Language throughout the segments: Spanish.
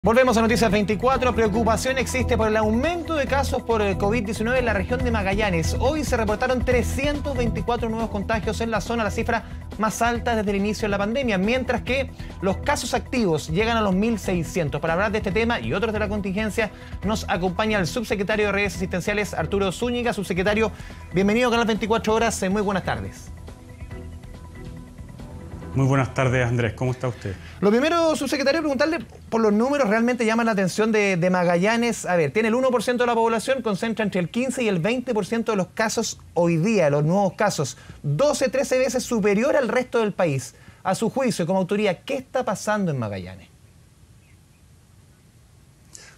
Volvemos a Noticias 24. Preocupación existe por el aumento de casos por COVID-19 en la región de Magallanes. Hoy se reportaron 324 nuevos contagios en la zona, la cifra más alta desde el inicio de la pandemia, mientras que los casos activos llegan a los 1.600. Para hablar de este tema y otros de la contingencia, nos acompaña el subsecretario de Redes Asistenciales, Arturo Zúñiga. Subsecretario, bienvenido a Canal 24 Horas. Muy buenas tardes. Muy buenas tardes, Andrés. ¿Cómo está usted? Lo primero, subsecretario, preguntarle por los números. Realmente llaman la atención de Magallanes. A ver, tiene el 1% de la población, concentra entre el 15 y el 20% de los casos hoy día, los nuevos casos. 12, 13 veces superior al resto del país. A su juicio, como autoridad, ¿qué está pasando en Magallanes?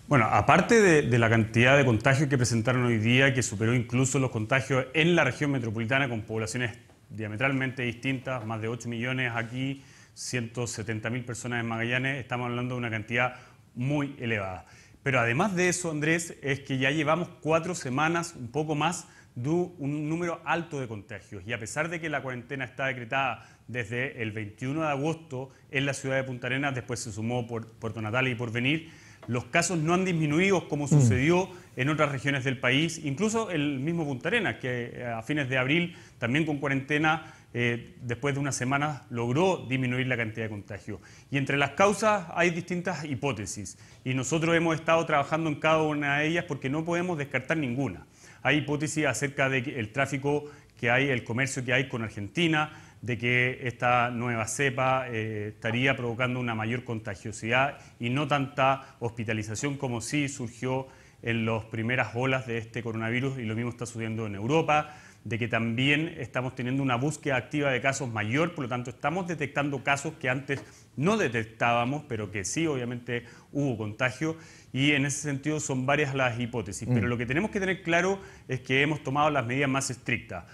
Bueno, aparte de la cantidad de contagios que presentaron hoy día, que superó incluso los contagios en la región metropolitana con poblaciones diametralmente distintas, más de 8 millones aquí, 170.000 personas en Magallanes, estamos hablando de una cantidad muy elevada. Pero además de eso, Andrés, es que ya llevamos 4 semanas, un poco más, de un número alto de contagios. Y a pesar de que la cuarentena está decretada desde el 21 de agosto en la ciudad de Punta Arenas, después se sumó por Puerto Natales y Porvenir, los casos no han disminuido como sucedió en otras regiones del país, incluso el mismo Punta Arenas, que a fines de abril, también con cuarentena, después de unas semanas, logró disminuir la cantidad de contagios. Y entre las causas hay distintas hipótesis, y nosotros hemos estado trabajando en cada una de ellas porque no podemos descartar ninguna. Hay hipótesis acerca del tráfico que hay, el comercio que hay con Argentina, de que esta nueva cepa estaría provocando una mayor contagiosidad y no tanta hospitalización como sí surgió en las primeras olas de este coronavirus, y lo mismo está sucediendo en Europa, de que también estamos teniendo una búsqueda activa de casos mayor, por lo tanto estamos detectando casos que antes no detectábamos, pero que sí obviamente hubo contagio, y en ese sentido son varias las hipótesis. Pero lo que tenemos que tener claro es que hemos tomado las medidas más estrictas.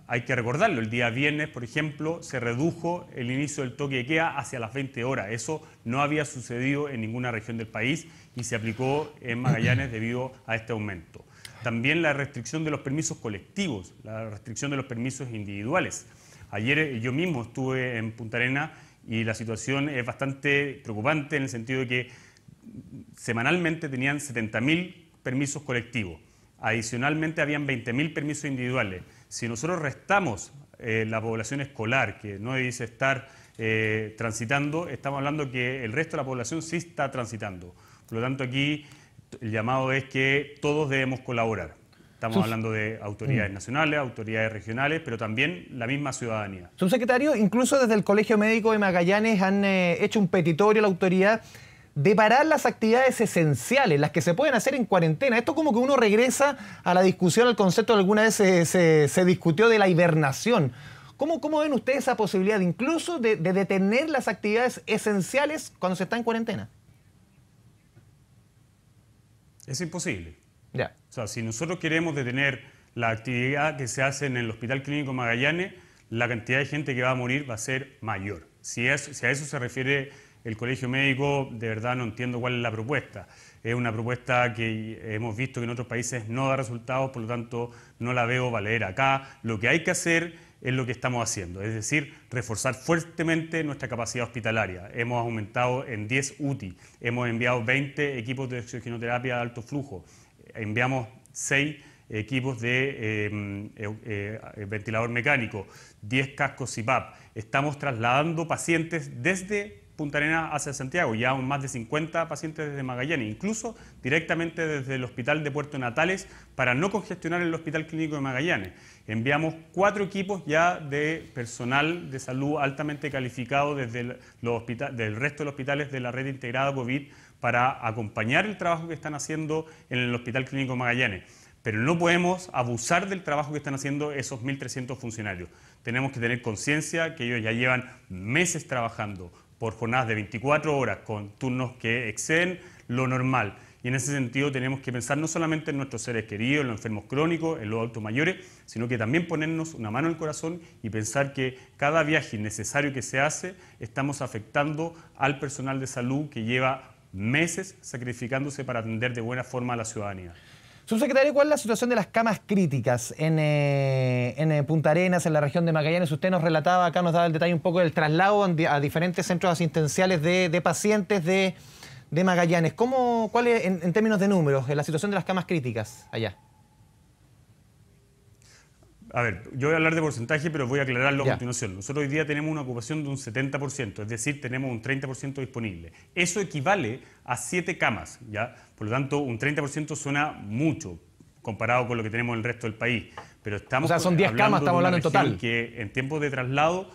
Hay que recordarlo, el día viernes, por ejemplo, se redujo el inicio del toque de queda hacia las 20 horas. Eso no había sucedido en ninguna región del país y se aplicó en Magallanes debido a este aumento. También la restricción de los permisos colectivos, la restricción de los permisos individuales. Ayer yo mismo estuve en Punta Arenas y la situación es bastante preocupante en el sentido de que semanalmente tenían 70.000 permisos colectivos. Adicionalmente habían 20.000 permisos individuales. Si nosotros restamos la población escolar, que no debiese estar transitando, estamos hablando que el resto de la población sí está transitando. Por lo tanto, aquí el llamado es que todos debemos colaborar. Estamos hablando de autoridades nacionales, autoridades regionales, pero también la misma ciudadanía. Subsecretario, incluso desde el Colegio Médico de Magallanes han hecho un petitorio a la autoridad de parar las actividades esenciales, las que se pueden hacer en cuarentena. Esto como que uno regresa a la discusión, al concepto que alguna vez se discutió de la hibernación. ¿Cómo ven ustedes esa posibilidad incluso de detener las actividades esenciales cuando se está en cuarentena? Es imposible. Ya. O sea, si nosotros queremos detener la actividad que se hace en el Hospital Clínico Magallanes, la cantidad de gente que va a morir va a ser mayor. Si a eso se refiere el Colegio Médico, de verdad no entiendo cuál es la propuesta. Es una propuesta que hemos visto que en otros países no da resultados, por lo tanto no la veo valer acá. Lo que hay que hacer es lo que estamos haciendo, es decir, reforzar fuertemente nuestra capacidad hospitalaria. Hemos aumentado en 10 UTI, hemos enviado 20 equipos de oxigenoterapia de alto flujo, enviamos 6 equipos de ventilador mecánico, 10 cascos CPAP. Estamos trasladando pacientes desde Punta Arenas hacia Santiago, ya más de 50 pacientes desde Magallanes, incluso directamente desde el hospital de Puerto Natales para no congestionar el Hospital Clínico de Magallanes. Enviamos 4 equipos ya de personal de salud altamente calificado desde del resto de los hospitales de la red integrada COVID para acompañar el trabajo que están haciendo en el Hospital Clínico de Magallanes. Pero no podemos abusar del trabajo que están haciendo esos 1.300 funcionarios. Tenemos que tener conciencia que ellos ya llevan meses trabajando por jornadas de 24 horas, con turnos que exceden lo normal. Y en ese sentido tenemos que pensar no solamente en nuestros seres queridos, en los enfermos crónicos, en los adultos mayores, sino que también ponernos una mano en el corazón y pensar que cada viaje innecesario que se hace, estamos afectando al personal de salud que lleva meses sacrificándose para atender de buena forma a la ciudadanía. Subsecretario, ¿cuál es la situación de las camas críticas en Punta Arenas, en la región de Magallanes? Usted nos relataba, acá nos daba el detalle un poco del traslado a diferentes centros asistenciales de pacientes de de Magallanes. ¿Cuál es, en términos de números, la situación de las camas críticas allá? A ver, yo voy a hablar de porcentaje, pero voy a aclararlo a Ya. continuación. Nosotros hoy día tenemos una ocupación de un 70%, es decir, tenemos un 30% disponible. Eso equivale a 7 camas, ¿ya? Por lo tanto, un 30% suena mucho comparado con lo que tenemos en el resto del país. Pero estamos, o sea, son 10 camas, estamos hablando en total. Que en tiempos de traslado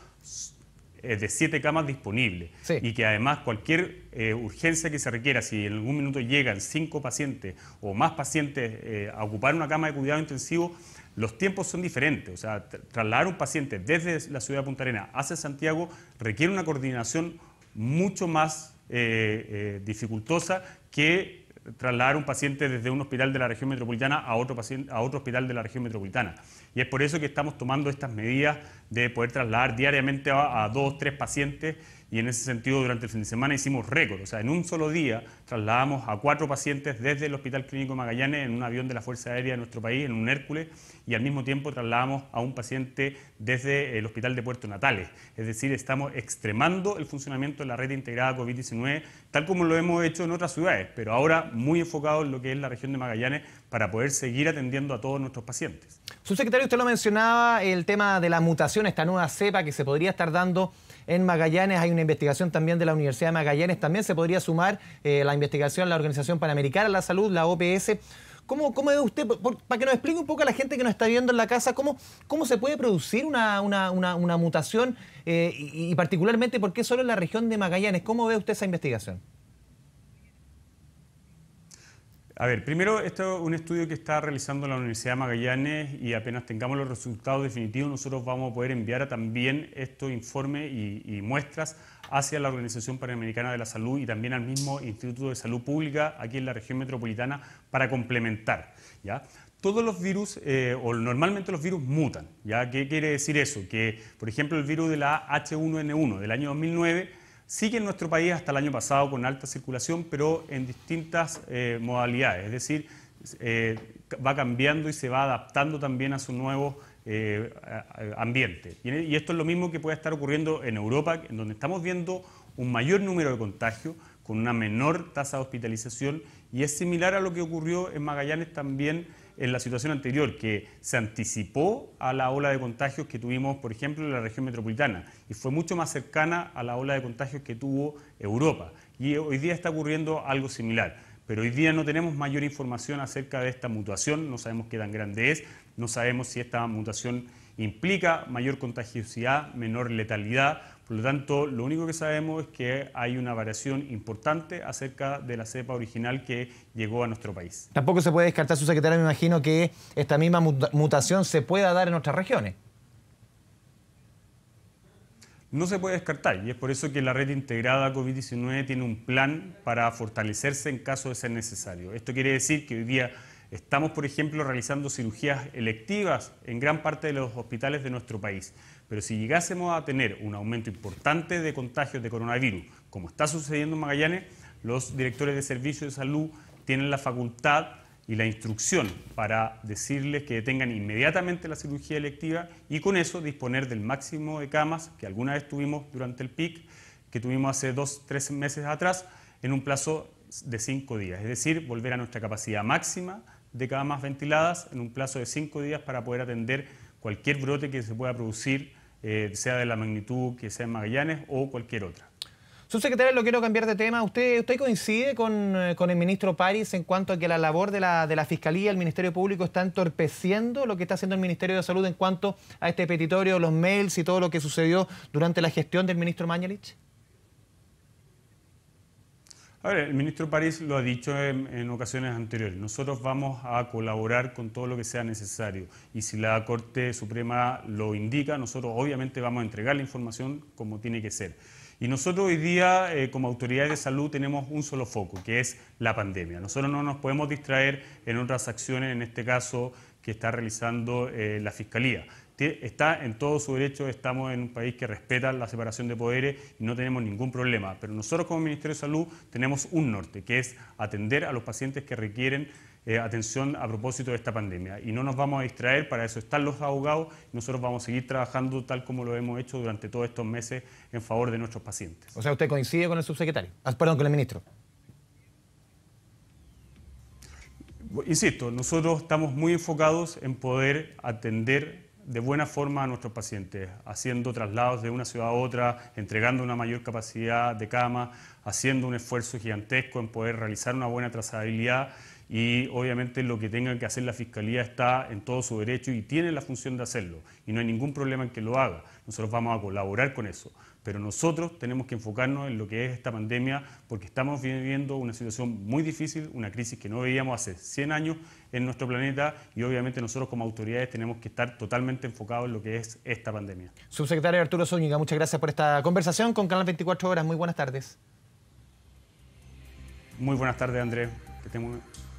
es de 7 camas disponibles. Sí. Y que además cualquier urgencia que se requiera, si en algún minuto llegan 5 pacientes o más pacientes a ocupar una cama de cuidado intensivo, los tiempos son diferentes. O sea, trasladar un paciente desde la ciudad de Punta Arenas hacia Santiago requiere una coordinación mucho más dificultosa que trasladar un paciente desde un hospital de la región metropolitana a otro hospital de la región metropolitana. Y es por eso que estamos tomando estas medidas de poder trasladar diariamente a 2 o 3 pacientes, y en ese sentido durante el fin de semana hicimos récord. O sea, en un solo día trasladamos a 4 pacientes desde el Hospital Clínico Magallanes en un avión de la Fuerza Aérea de nuestro país, en un Hércules, y al mismo tiempo trasladamos a un paciente desde el Hospital de Puerto Natales. Es decir, estamos extremando el funcionamiento de la red integrada COVID-19, tal como lo hemos hecho en otras ciudades, pero ahora muy enfocado en lo que es la región de Magallanes para poder seguir atendiendo a todos nuestros pacientes. Subsecretario, usted lo mencionaba, el tema de la mutación, esta nueva cepa que se podría estar dando en Magallanes. Hay una investigación también de la Universidad de Magallanes. También se podría sumar la investigación de la Organización Panamericana de la Salud, la OPS. ¿Cómo ve usted, para que nos explique un poco a la gente que nos está viendo en la casa, cómo se puede producir una mutación y particularmente por qué solo en la región de Magallanes? ¿Cómo ve usted esa investigación? A ver, primero, esto es un estudio que está realizando la Universidad de Magallanes y apenas tengamos los resultados definitivos, nosotros vamos a poder enviar también estos informes y muestras hacia la Organización Panamericana de la Salud y también al mismo Instituto de Salud Pública aquí en la región metropolitana para complementar, ¿ya? Todos los virus, o normalmente los virus mutan, ¿ya? ¿Qué quiere decir eso? Que, por ejemplo, el virus de la H1N1 del año 2009 sigue en nuestro país hasta el año pasado con alta circulación, pero en distintas modalidades, es decir, va cambiando y se va adaptando también a su nuevo ambiente. Y esto es lo mismo que puede estar ocurriendo en Europa, en donde estamos viendo un mayor número de contagios, con una menor tasa de hospitalización, y es similar a lo que ocurrió en Magallanes también en la situación anterior, que se anticipó a la ola de contagios que tuvimos, por ejemplo, en la región metropolitana, y fue mucho más cercana a la ola de contagios que tuvo Europa. Y hoy día está ocurriendo algo similar, pero hoy día no tenemos mayor información acerca de esta mutación, no sabemos qué tan grande es, no sabemos si esta mutación implica mayor contagiosidad, menor letalidad. Por lo tanto, lo único que sabemos es que hay una variación importante acerca de la cepa original que llegó a nuestro país. Tampoco se puede descartar, subsecretario, me imagino, que esta misma mutación se pueda dar en otras regiones. No se puede descartar, y es por eso que la red integrada COVID-19 tiene un plan para fortalecerse en caso de ser necesario. Esto quiere decir que hoy día estamos, por ejemplo, realizando cirugías electivas en gran parte de los hospitales de nuestro país. Pero si llegásemos a tener un aumento importante de contagios de coronavirus, como está sucediendo en Magallanes, los directores de servicios de salud tienen la facultad y la instrucción para decirles que detengan inmediatamente la cirugía electiva y con eso disponer del máximo de camas que alguna vez tuvimos durante el pic, que tuvimos hace 2 o 3 meses atrás, en un plazo de 5 días. Es decir, volver a nuestra capacidad máxima de camas ventiladas en un plazo de 5 días para poder atender cualquier brote que se pueda producir, sea de la magnitud que sea en Magallanes o cualquier otra. Subsecretario, lo quiero cambiar de tema. ¿Usted coincide con el ministro París en cuanto a que la labor de la Fiscalía, el Ministerio Público, está entorpeciendo lo que está haciendo el Ministerio de Salud en cuanto a este petitorio, los mails y todo lo que sucedió durante la gestión del ministro Mañalich? A ver, el ministro París lo ha dicho en ocasiones anteriores. Nosotros vamos a colaborar con todo lo que sea necesario. Y si la Corte Suprema lo indica, nosotros obviamente vamos a entregar la información como tiene que ser. Y nosotros hoy día, como autoridades de salud, tenemos un solo foco, que es la pandemia. Nosotros no nos podemos distraer en otras acciones, en este caso, que está realizando la Fiscalía. Está en todo su derecho, estamos en un país que respeta la separación de poderes y no tenemos ningún problema. Pero nosotros como Ministerio de Salud tenemos un norte, que es atender a los pacientes que requieren atención a propósito de esta pandemia. Y no nos vamos a distraer, para eso están los abogados, y nosotros vamos a seguir trabajando tal como lo hemos hecho durante todos estos meses en favor de nuestros pacientes. O sea, ¿usted coincide con el subsecretario? Perdón, con el ministro. Insisto, nosotros estamos muy enfocados en poder atender de buena forma a nuestros pacientes, haciendo traslados de una ciudad a otra, entregando una mayor capacidad de cama, haciendo un esfuerzo gigantesco en poder realizar una buena trazabilidad y obviamente lo que tenga que hacer la Fiscalía está en todo su derecho y tiene la función de hacerlo y no hay ningún problema en que lo haga. Nosotros vamos a colaborar con eso, pero nosotros tenemos que enfocarnos en lo que es esta pandemia porque estamos viviendo una situación muy difícil, una crisis que no veíamos hace 100 años en nuestro planeta y obviamente nosotros como autoridades tenemos que estar totalmente enfocados en lo que es esta pandemia. Subsecretario Arturo Zúñiga, muchas gracias por esta conversación con Canal 24 Horas. Muy buenas tardes. Muy buenas tardes, Andrés. Que estén muy bien.